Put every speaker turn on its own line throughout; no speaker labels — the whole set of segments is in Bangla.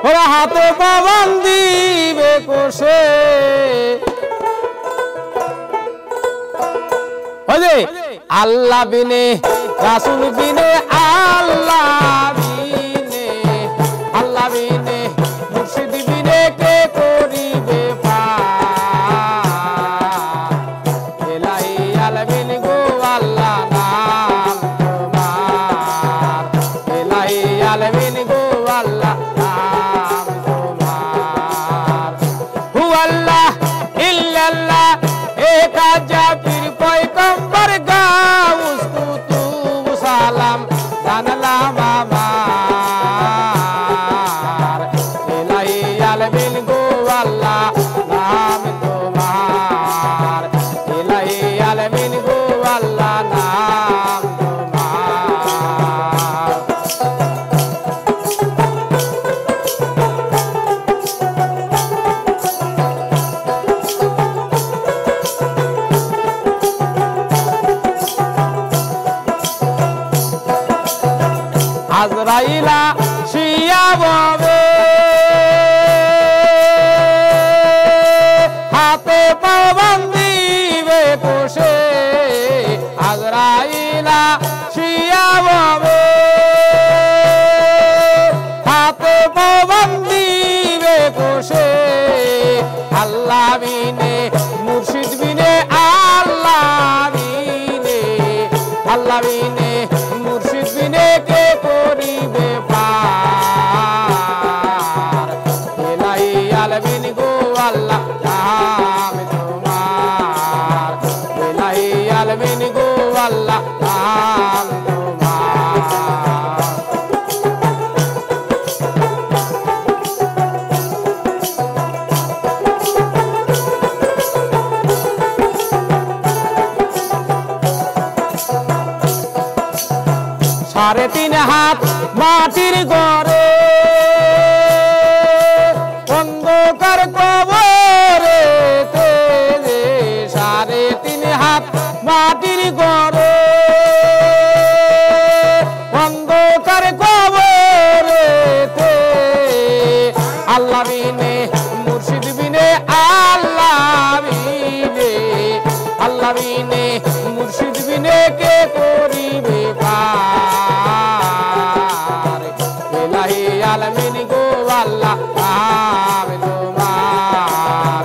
ওরা হাতে পাবান দিবে কোষে ওরে আল্লাহ বিনে রাসূল বিনে আল্লাহ বিনে মুর্শিদ বিনে কে করিবে পার এলাহি আলামিন গো আল্লাহ নাম তোমার এলাহি আলামিন গো আল্লাহ নাম তোমার হু আল্লাহ ইল্লাল্লাহ এক আজাব পীর পয়গম্বর গাউস কুতুব সালাম জানলাম আমার এলাহি আলামিন গো আল্লাহ নাম তোমার এলাহি আলামিন গো আল্লাহ নাম তোমার আজরাইলা শিয়া ববে হাতে পাবান দিবে কোষে আজরাইলা শিয়া ববে হাতে পাবান দিবে কোষে আল্লাহ বিনে মুর্শিদ বিনে আল্লাহ বিনে মুর্শিদ বিনে কে করিবে পার এলাহি আলামিন গো আল্লাহ নাম তোমার এলাহি আলামিন গো আল্লাহ নাম তোমার সাড়ে তিন হাত মাটির ঘরে অন্ধকার কবরে সাড়ে তিন হাত মাটির ঘরে অন্ধকার কবরে আল্লাহ বিনে মুর্শিদ বিনে আল্লাহ বিনে মুর্শিদ বিনে কে করিবে পার এলাহি আলামিন গো আল্লাহ নাম তোমার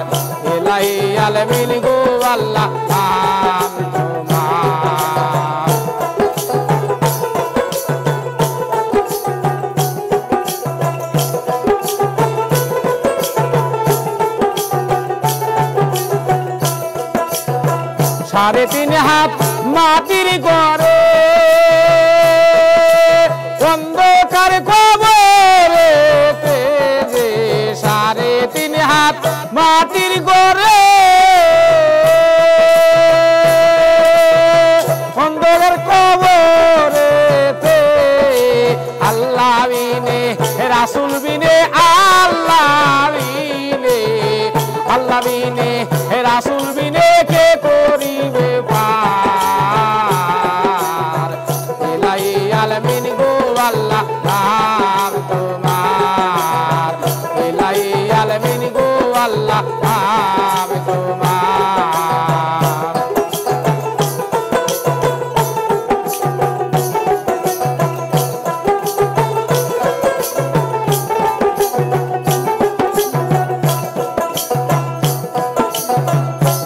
এলাহি আলামিন গো আল্লাহ নাম তোমার সাড়ে তিন হাত মাটির ঘরে অন্ধকার কবরে সাড়ে তিন হাত মাটির ঘরে অন্ধকার কবরে আল্লাহ বিনে রাসূল বিনে আল্লাহ বিনে রাসূল বিনে কে করিবে পার এলাহি আলামিন গো আল্লাহ নাম তোমার এলাহি আলামিন গো আল্লাহ নাম তোমার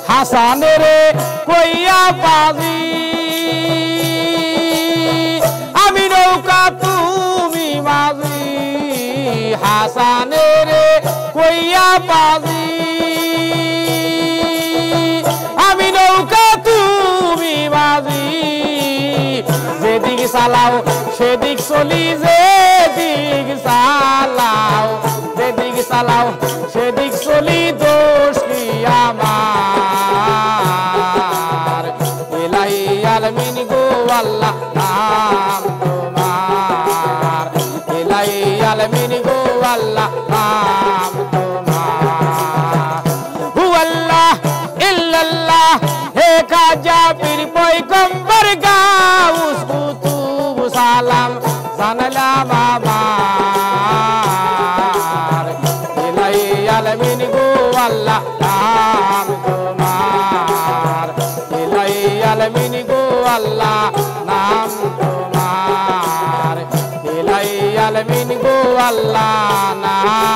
হাসানের কইয়া বাজি আমি নৌকা তুমি মাঝি হাসানের কইয়া বাজি আমি নৌকা তুমি মাঝি যেদিক চালাও সেদিক চলি যেদিক চালাও সেদিক চলি দোষ কি আমার এলাহি আলামিন গো আল্লাহ নাম তোমার এলাহি আলামিন গো আল্লাহ নাম তোমার হু আল্লাহ ইল্লাল্লাহ হে খাজা পীর পয়গম্বর গাউস কুতুব সালাম জানলাম আমার আলামিন গো আল্লাহ না